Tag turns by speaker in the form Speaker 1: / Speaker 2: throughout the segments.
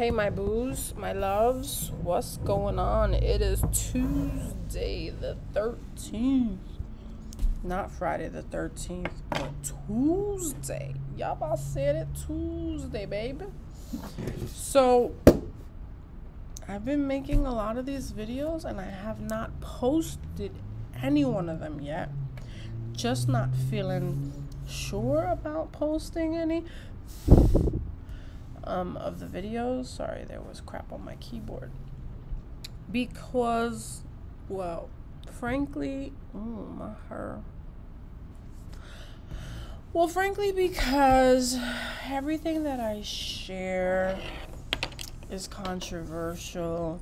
Speaker 1: Hey, my boos, my loves, what's going on? It is Tuesday the 13th. Not Friday the 13th, but Tuesday. Y'all about said it, Tuesday, baby. So, I've been making a lot of these videos and I have not posted any one of them yet. Just not feeling sure about posting any of the videos. Sorry, there was crap on my keyboard. Because, well, frankly, because everything that I share is controversial.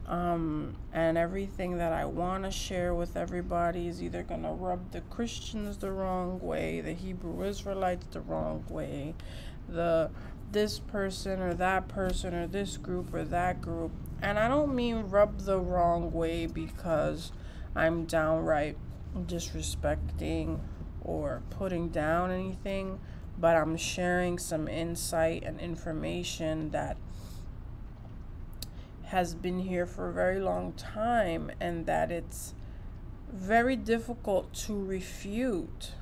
Speaker 1: And everything that I want to share with everybody is either going to rub the Christians the wrong way, the Hebrew Israelites the wrong way, this person or that person or this group or that group. And I don't mean rub the wrong way because I'm downright disrespecting or putting down anything, but I'm sharing some insight and information that has been here for a very long time, and that it's very difficult to refute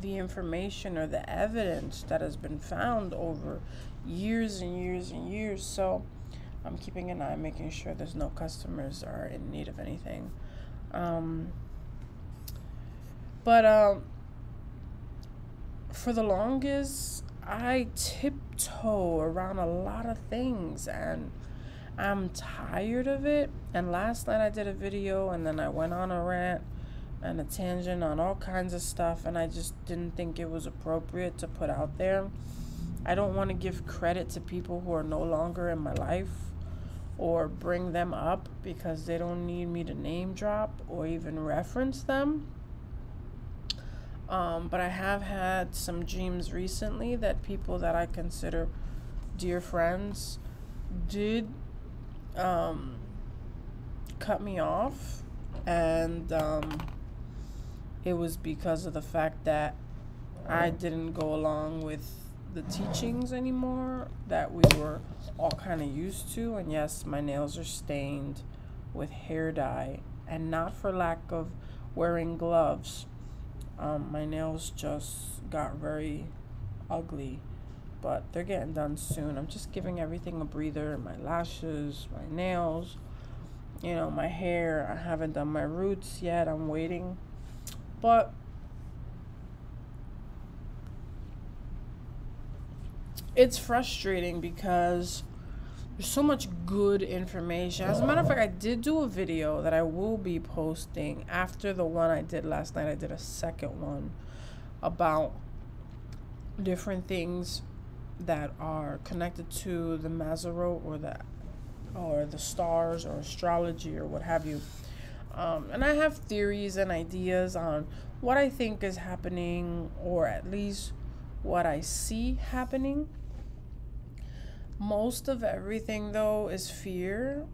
Speaker 1: the information or the evidence that has been found over years and years and years. So I'm keeping an eye, making sure there's no customers are in need of anything. But for the longest, I tiptoe around a lot of things, and I'm tired of it. And last night I did a video and then I went on a rant and a tangent on all kinds of stuff, and I just didn't think it was appropriate to put out there. I don't want to give credit to people who are no longer in my life or bring them up because they don't need me to name drop or even reference them. But I have had some dreams recently that people that I consider dear friends did cut me off, and it was because of the fact that I didn't go along with the teachings anymore that we were all kind of used to. And yes, my nails are stained with hair dye, and not for lack of wearing gloves. My nails just got very ugly, but they're getting done soon. I'm just giving everything a breather. My lashes, my nails, my hair. I haven't done my roots yet. I'm waiting. But it's frustrating because there's so much good information. As a matter of fact, I did do a video that I will be posting after the one I did last night. I did a second one about different things that are connected to the Mazarot or the stars or astrology or what have you. And I have theories and ideas on what I think is happening, or at least what I see happening. Most of everything, though, is fear,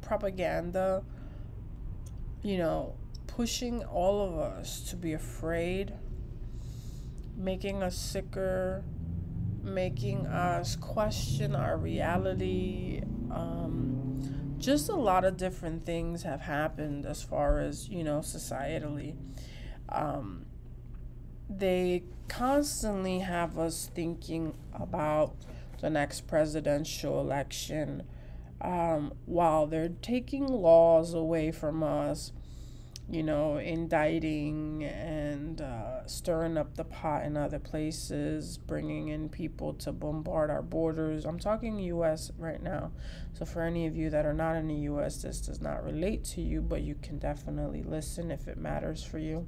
Speaker 1: propaganda, pushing all of us to be afraid, making us sicker, making us question our reality. Just a lot of different things have happened as far as, societally. They constantly have us thinking about the next presidential election, while they're taking laws away from us, indicting and stirring up the pot in other places, bringing in people to bombard our borders. I'm talking U.S. right now. So for any of you that are not in the U.S., this does not relate to you, but you can definitely listen if it matters for you.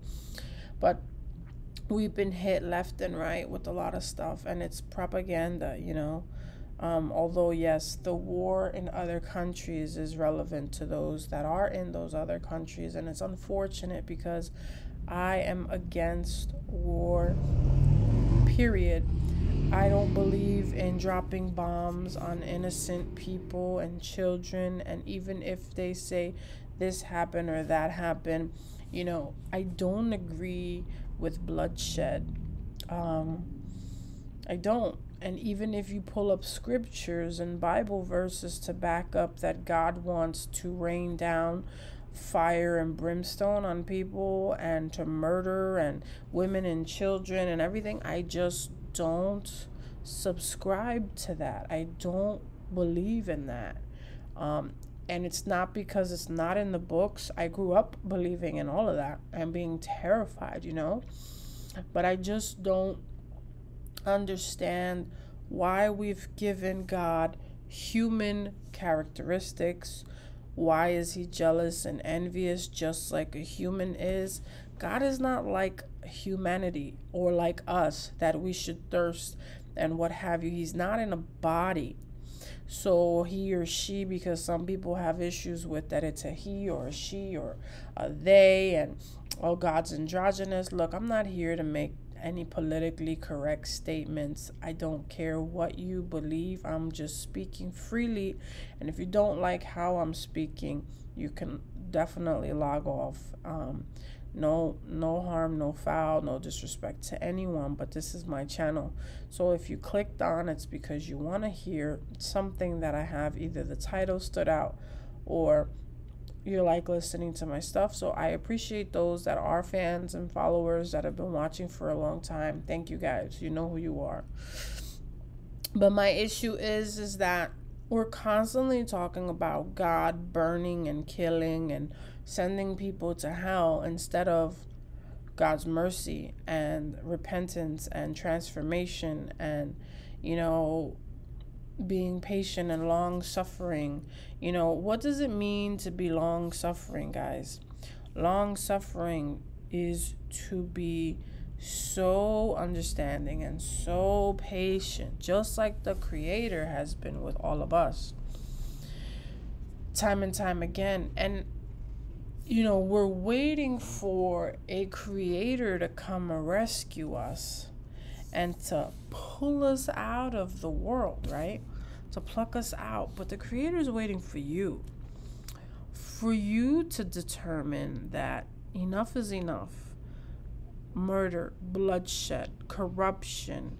Speaker 1: But we've been hit left and right with a lot of stuff, and it's propaganda, although yes, the war in other countries is relevant to those that are in those other countries, and it's unfortunate because I am against war, period. I don't believe in dropping bombs on innocent people and children, and even if they say this happened or that happened, I don't agree with bloodshed. I don't. And even if you pull up scriptures and Bible verses to back up that God wants to rain down fire and brimstone on people and to murder and women and children and everything, I just don't subscribe to that. I don't believe in that. And it's not because it's not in the books. I grew up believing in all of that and being terrified, but I just don't understand why we've given God human characteristics. Why is he jealous and envious just like a human is? God is not like humanity or like us that we should thirst and what have you. He's not in a body. So he or she, because some people have issues with that it's a he or a she or a they, and oh, God's androgynous. Look, I'm not here to make any politically correct statements. I don't care what you believe. I'm just speaking freely. And if you don't like how I'm speaking, you can definitely log off. No harm, no foul, no disrespect to anyone, but this is my channel. So if you clicked on, it's because you want to hear something that I have. Either the title stood out or you like listening to my stuff. So I appreciate those that are fans and followers that have been watching for a long time. Thank you guys. You know who you are. But my issue is that we're constantly talking about God burning and killing and sending people to hell instead of God's mercy and repentance and transformation and, being patient and long suffering. What does it mean to be long suffering, guys? Long suffering is to be so understanding and so patient, just like the Creator has been with all of us time and time again. And we're waiting for a Creator to come and rescue us and to pull us out of the world, right? To pluck us out. But the Creator is waiting for you to determine that enough is enough. Murder, bloodshed, corruption,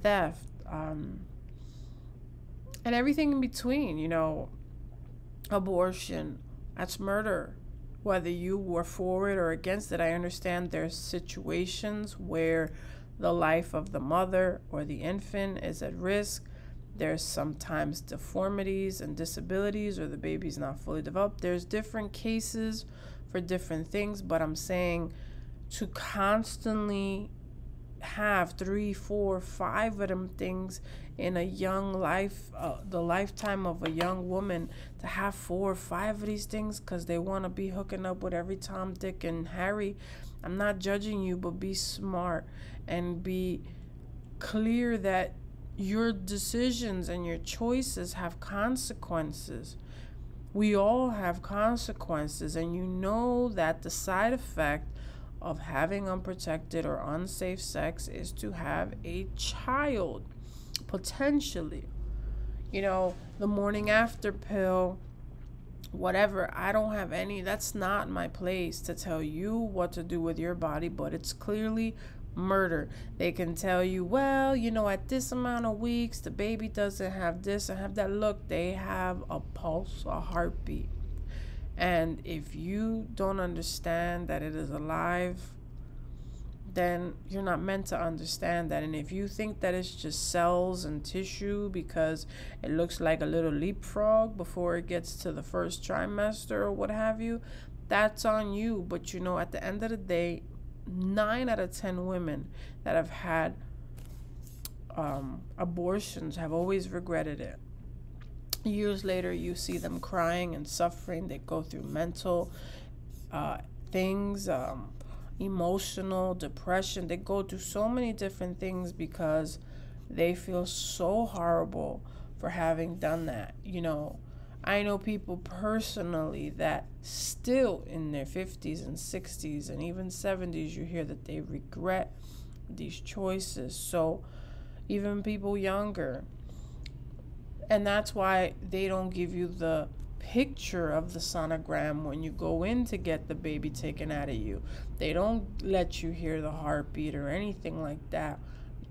Speaker 1: theft, and everything in between, abortion, that's murder. Whether you were for it or against it, I understand there's situations where the life of the mother or the infant is at risk. There's sometimes deformities and disabilities, or the baby's not fully developed. There's different cases for different things, but I'm saying to constantly have 3, 4, 5 of them things in a young life, the lifetime of a young woman, to have 4 or 5 of these things because they want to be hooking up with every Tom, Dick, and Harry. I'm not judging you, but be smart and be clear that your decisions and your choices have consequences. We all have consequences, and you know that the side effect of having unprotected or unsafe sex is to have a child, potentially. The morning after pill, whatever, I don't have any, that's not my place to tell you what to do with your body, but it's clearly murder. They can tell you, well, at this amount of weeks, the baby doesn't have this and have that. Look, they have a pulse, a heartbeat. And if you don't understand that it is alive, then you're not meant to understand that. And if you think that it's just cells and tissue because it looks like a little leapfrog before it gets to the first trimester or what have you, that's on you. But at the end of the day, 9 out of 10 women that have had abortions have always regretted it. Years later, you see them crying and suffering. They go through mental things, emotional depression. They go through so many different things because they feel so horrible for having done that. I know people personally that still in their 50s and 60s and even 70s, you hear that they regret these choices. So even people younger. And that's why they don't give you the picture of the sonogram when you go in to get the baby taken out of you. They don't let you hear the heartbeat or anything like that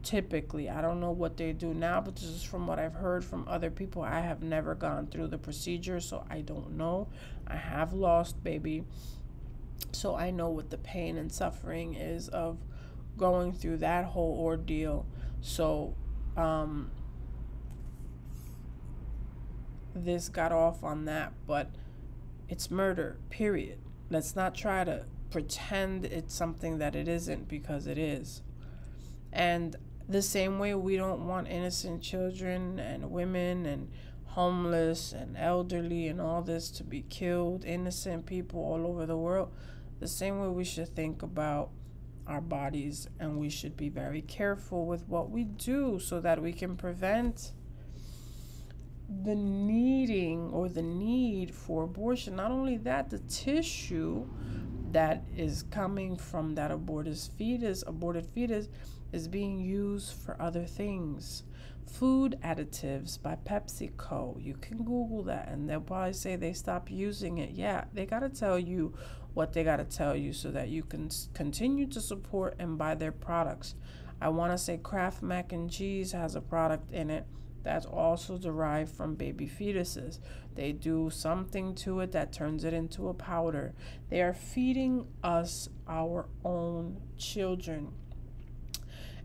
Speaker 1: Typically, I don't know what they do now, but this is from what I've heard from other people. I have never gone through the procedure, so I don't know. I have lost baby, so I know what the pain and suffering is of going through that whole ordeal. So this got off on that, but it's murder, period. Let's not try to pretend it's something that it isn't, because it is. And the same way we don't want innocent children and women and homeless and elderly and all this to be killed, innocent people all over the world, the same way we should think about our bodies, and we should be very careful with what we do so that we can prevent the needing or the need for abortion. Not only that, the tissue that is coming from that aborted fetus is being used for other things. Food additives by PepsiCo. You can Google that and they'll probably say they stopped using it. Yeah, they got to tell you what they got to tell you so that you can continue to support and buy their products. I want to say Kraft Mac and Cheese has a product in it that's also derived from baby fetuses. They do something to it that turns it into a powder. They are feeding us our own children.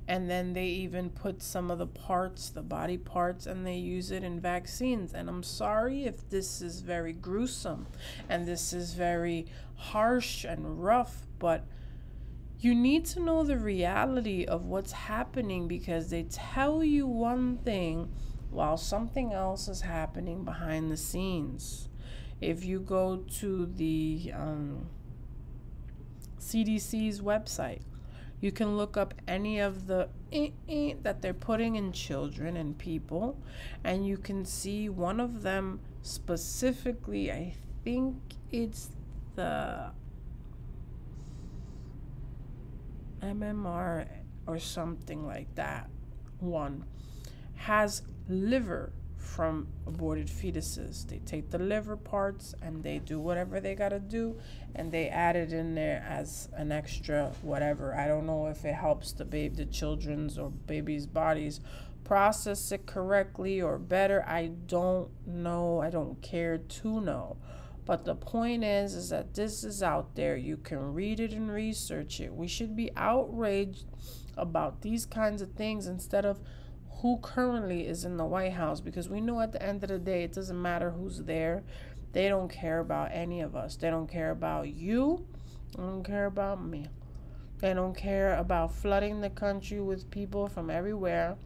Speaker 1: And then they even put some of the parts, the body parts, and they use it in vaccines. And I'm sorry if this is very gruesome and this is very harsh and rough, but you need to know the reality of what's happening, because they tell you one thing while something else is happening behind the scenes. If you go to the CDC's website, you can look up any of the that they're putting in children and people, and you can see one of them specifically, I think it's the MMR or something like that, one has liver from aborted fetuses. They take the liver parts and they do whatever they gotta do, and they add it in there as an extra whatever. I don't know if it helps the children's or babies' bodies process it correctly or better. I don't know. I don't care to know. But the point is that this is out there. You can read it and research it. We should be outraged about these kinds of things instead of who currently is in the White House, because we know at the end of the day, it doesn't matter who's there. They don't care about any of us. They don't care about you. They don't care about me. They don't care about flooding the country with people from everywhere,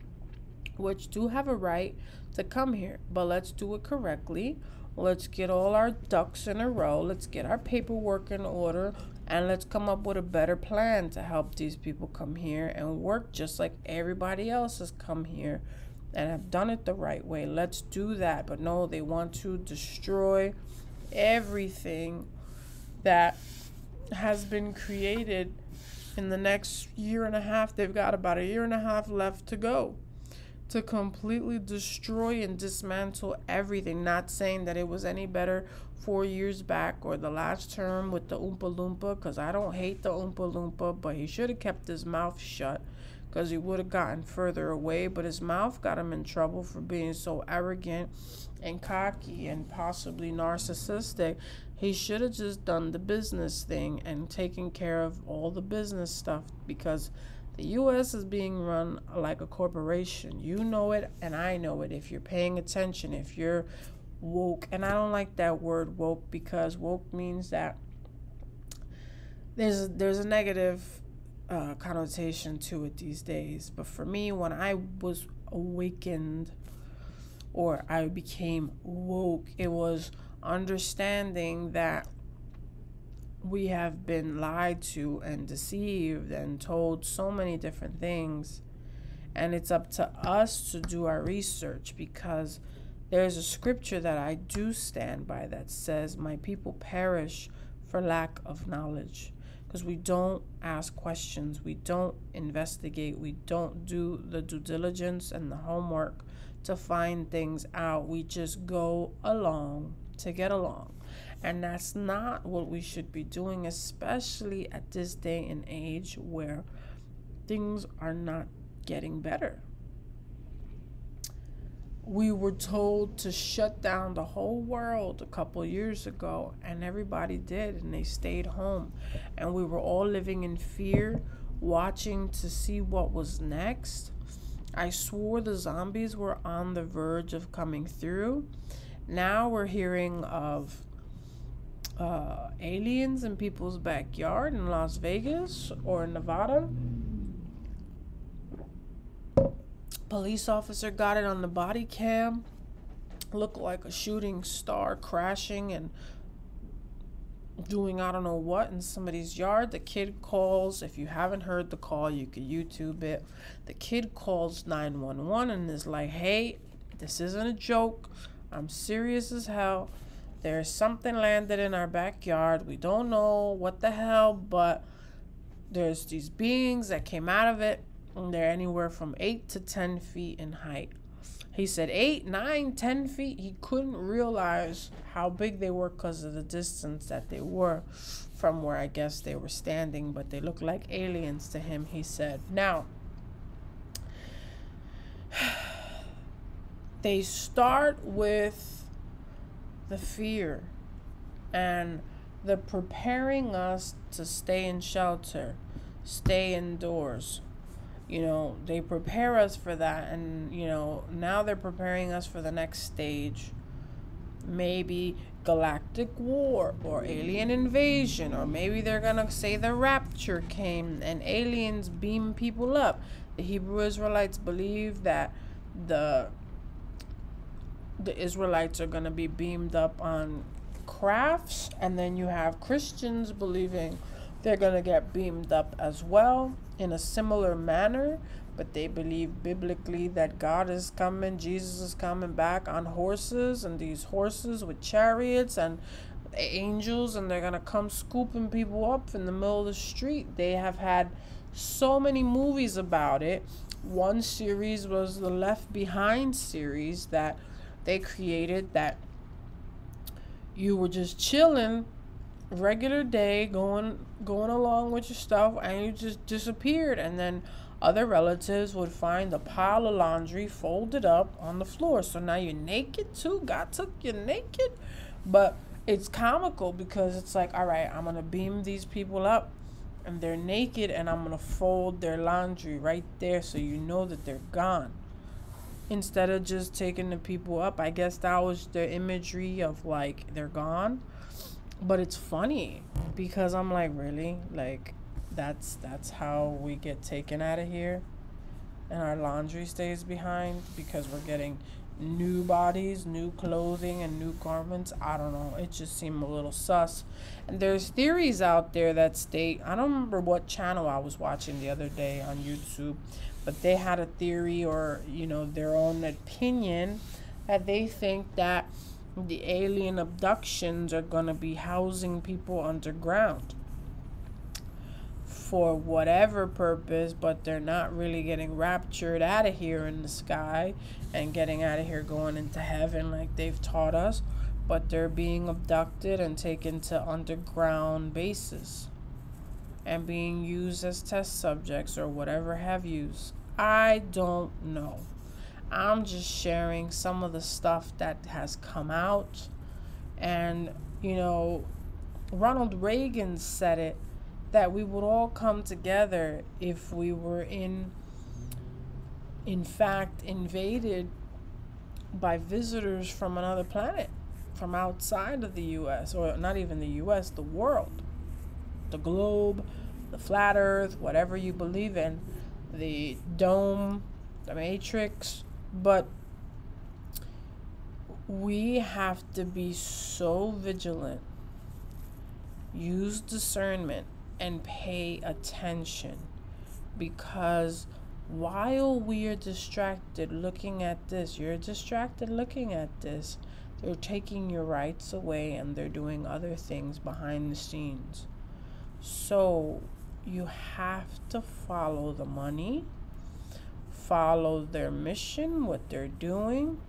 Speaker 1: which do have a right to come here. But let's do it correctly. Let's get all our ducks in a row. Let's get our paperwork in order. And let's come up with a better plan to help these people come here and work just like everybody else has come here and have done it the right way. Let's do that. But no, they want to destroy everything that has been created in the next year and a half. They've got about a year and a half left to go to completely destroy and dismantle everything. Not saying that it was any better 4 years back or the last term with the Oompa Loompa, because I don't hate the Oompa Loompa, but he should have kept his mouth shut, because he would have gotten further away. But his mouth got him in trouble for being so arrogant and cocky and possibly narcissistic. He should have just done the business thing and taken care of all the business stuff, because the U.S. is being run like a corporation. You know it, and I know it. If you're paying attention, if you're woke, and I don't like that word woke, because woke means that there's a negative connotation to it these days. But for me, when I was awakened or I became woke, it was understanding that we have been lied to and deceived and told so many different things, and it's up to us to do our research, because there's a scripture that I do stand by that says, my people perish for lack of knowledge, because we don't ask questions, we don't investigate, we don't do the due diligence and the homework to find things out. We just go along to get along. And that's not what we should be doing, especially at this day and age where things are not getting better. We were told to shut down the whole world a couple years ago, and everybody did, and they stayed home. And we were all living in fear, watching to see what was next. I swore the zombies were on the verge of coming through. Now we're hearing of aliens in people's backyard in Las Vegas or in Nevada. Police officer got it on the body cam. Looked like a shooting star crashing and doing I don't know what in somebody's yard. The kid calls. If you haven't heard the call, you could YouTube it. The kid calls 911 and is like, hey, this isn't a joke. I'm serious as hell. There's something landed in our backyard. We don't know what the hell, but there's these beings that came out of it. And they're anywhere from 8 to 10 feet in height. He said 8, 9, 10 feet. He couldn't realize how big they were because of the distance that they were from where I guess they were standing, but they looked like aliens to him, he said. Now, they start with the fear and the preparing us to stay in shelter, stay indoors. You know, they prepare us for that, and, you know, now they're preparing us for the next stage. Maybe galactic war or alien invasion, or maybe they're gonna say the rapture came and aliens beam people up. The Hebrew Israelites believe that the Israelites are gonna be beamed up on crafts, and then you have Christians believing they're gonna get beamed up as well in a similar manner, but they believe biblically that God is coming, Jesus is coming back on horses, and these horses with chariots and angels, and they're gonna come scooping people up in the middle of the street. They have had so many movies about it. One series was the Left Behind series that they created, that you were just chilling, regular day, going along with your stuff, and you just disappeared, and then other relatives would find a pile of laundry folded up on the floor. So now you're naked too. God took you naked. But it's comical because it's like, all right, I'm gonna beam these people up and they're naked, and I'm gonna fold their laundry right there so you know that they're gone, instead of just taking the people up. I guess that was the imagery of like they're gone. But it's funny because I'm like, really? Like, that's how we get taken out of here, and our laundry stays behind because we're getting new bodies, new clothing, and new garments. I don't know. It just seemed a little sus. And there's theories out there that state, I don't remember what channel I was watching the other day on YouTube, but they had a theory, or, you know, their own opinion, that they think that the alien abductions are going to be housing people underground for whatever purpose, but they're not really getting raptured out of here in the sky and getting out of here going into heaven like they've taught us, but they're being abducted and taken to underground bases and being used as test subjects or whatever have yous. I don't know. I'm just sharing some of the stuff that has come out. And, you know, Ronald Reagan said it, that we would all come together if we were in fact invaded by visitors from another planet, from outside of the US, or not even the US, the world, the globe, the flat earth, whatever you believe in, the dome, the matrix. But we have to be so vigilant, use discernment, and pay attention, because while we are distracted looking at this, you're distracted looking at this, they're taking your rights away and they're doing other things behind the scenes. So you have to follow the money, follow their mission, what they're doing,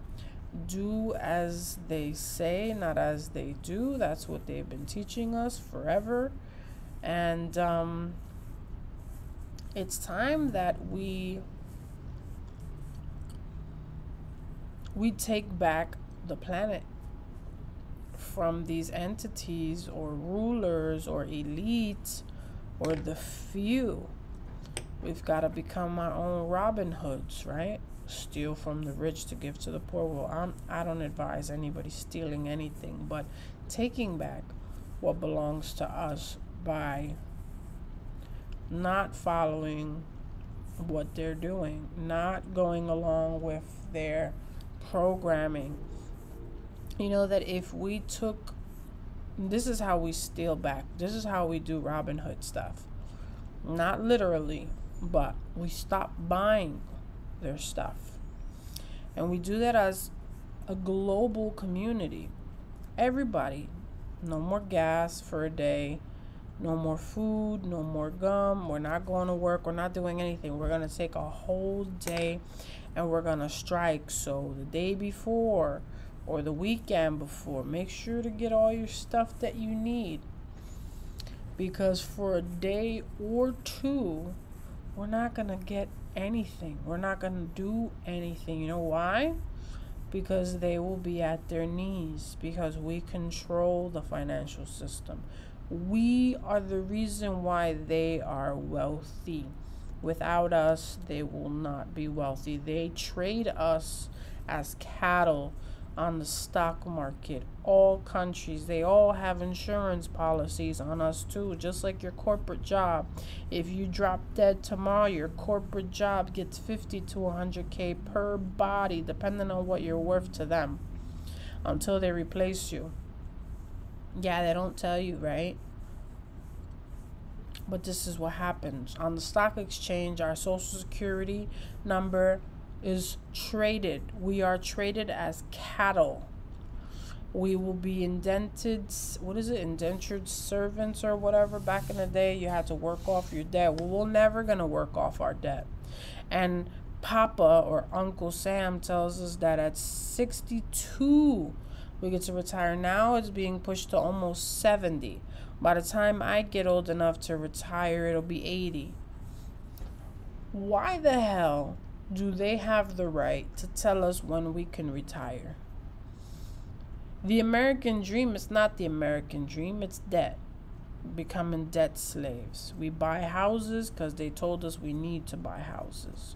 Speaker 1: do as they say, not as they do. That's what they've been teaching us forever. And it's time that we we take back the planet from these entities or rulers or elites or the few. We've got to become our own Robin Hoods, right? Steal from the rich to give to the poor. Well, I don't advise anybody stealing anything, but taking back what belongs to us by not following what they're doing, not going along with their programming. You know that if we took, this is how we steal back. This is how we do Robin Hood stuff. Not literally, but we stop buying their stuff. And we do that as a global community. Everybody, no more gas for a day, no more food, no more gum. We're not going to work. We're not doing anything. We're going to take a whole day and we're going to strike. So the day before or the weekend before, make sure to get all your stuff that you need. Because for a day or two, we're not going to get anything. We're not going to do anything. You know why? Because they will be at their knees. Because we control the financial system. We are the reason why they are wealthy. Without us, they will not be wealthy. They trade us as cattle on the stock market. All countries, they all have insurance policies on us too, just like your corporate job. If you drop dead tomorrow, your corporate job gets 50 to 100K per body, depending on what you're worth to them, until they replace you. Yeah, they don't tell you, right? But this is what happens. On the stock exchange, our social security number is traded. We are traded as cattle. We will be indentured servants or whatever. Back in the day, you had to work off your debt. Well, we're never going to work off our debt. And Papa or Uncle Sam tells us that at 62, we get to retire. Now it's being pushed to almost 70. By the time I get old enough to retire, it'll be 80. Why the hell do they have the right to tell us when we can retire? The American dream is not the American dream. It's debt. Becoming debt slaves. We buy houses because they told us we need to buy houses.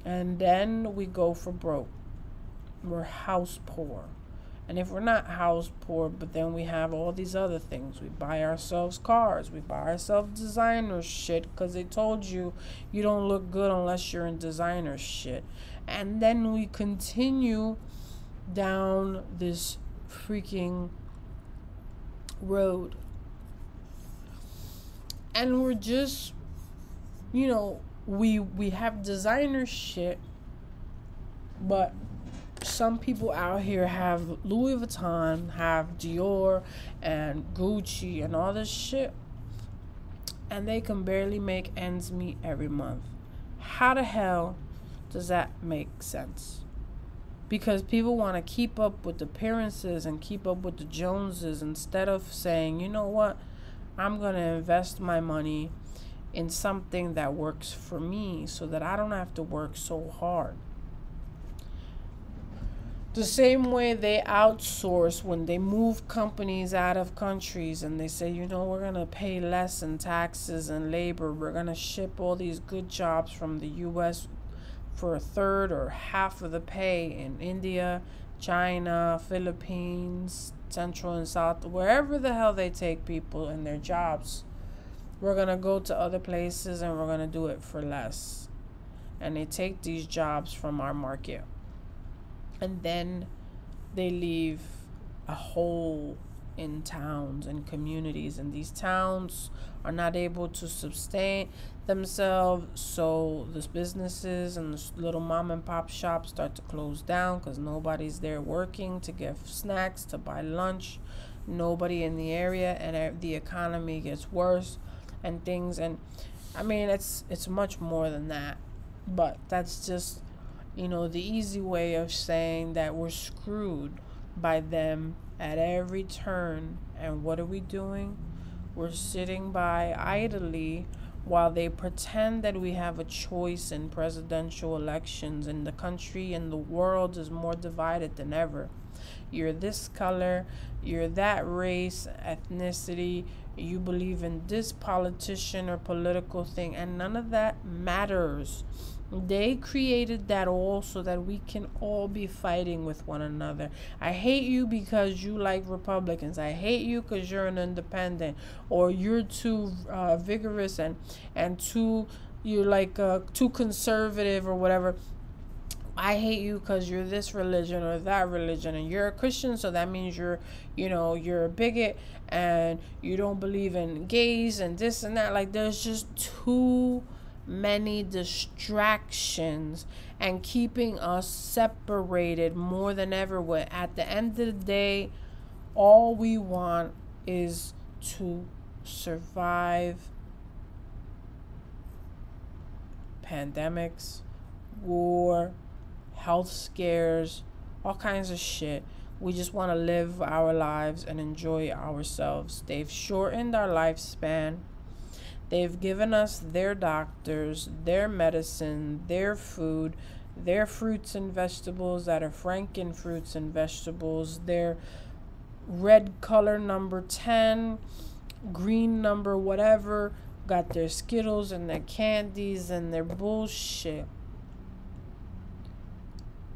Speaker 1: And then we go for broke. We're house poor. And if we're not house poor, but then we have all these other things. We buy ourselves cars. We buy ourselves designer shit because they told you you don't look good unless you're in designer shit. And then we continue down this freaking road. And we're just, we have designer shit, but some people out here have Louis Vuitton, have Dior and Gucci and all this shit, and they can barely make ends meet every month. How the hell does that make sense? Because people want to keep up with appearances and keep up with the Joneses instead of saying, you know what, I'm going to invest my money in something that works for me so that I don't have to work so hard. The same way they outsource when they move companies out of countries and they say, we're going to pay less in taxes and labor. We're going to ship all these good jobs from the U.S. for a third or half of the pay in India, China, Philippines, Central and South, wherever the hell they take people in their jobs. We're going to go to other places and we're going to do it for less. And they take these jobs from our market. And then they leave a hole in towns and communities. And these towns are not able to sustain themselves. So the businesses and the little mom and pop shops start to close down because nobody's there working to get snacks, to buy lunch. Nobody in the area, and the economy gets worse and things. And I mean, it's much more than that. But that's just, the easy way of saying that we're screwed by them at every turn. And what are we doing? We're sitting by idly while they pretend that we have a choice in presidential elections, and the country and the world is more divided than ever. You're this color, you're that race, ethnicity, you believe in this politician or political thing, and none of that matters. They created that all so that we can all be fighting with one another. I hate you because you like Republicans. I hate you because you're an independent, or you're too vigorous and too, you're like too conservative or whatever. I hate you because you're this religion or that religion, and you're a Christian, so that means you're a bigot and you don't believe in gays and this and that. Like, there's just too many distractions and keeping us separated more than ever. When at the end of the day, all we want is to survive pandemics, war, health scares, all kinds of shit. We just want to live our lives and enjoy ourselves. They've shortened our lifespan. They've given us their doctors, their medicine, their food, their fruits and vegetables that are Franken fruits and vegetables, their red color number 10, green number whatever, got their Skittles and their candies and their bullshit.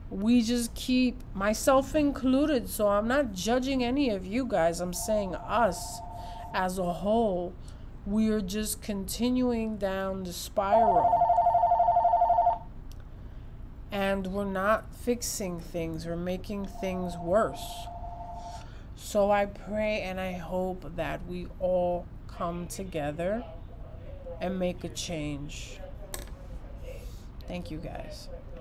Speaker 1: We just keep, myself included, so I'm not judging any of you guys. I'm saying us as a whole, we're just continuing down the spiral. And we're not fixing things. We're making things worse. So I pray and I hope that we all come together and make a change. Thank you, guys.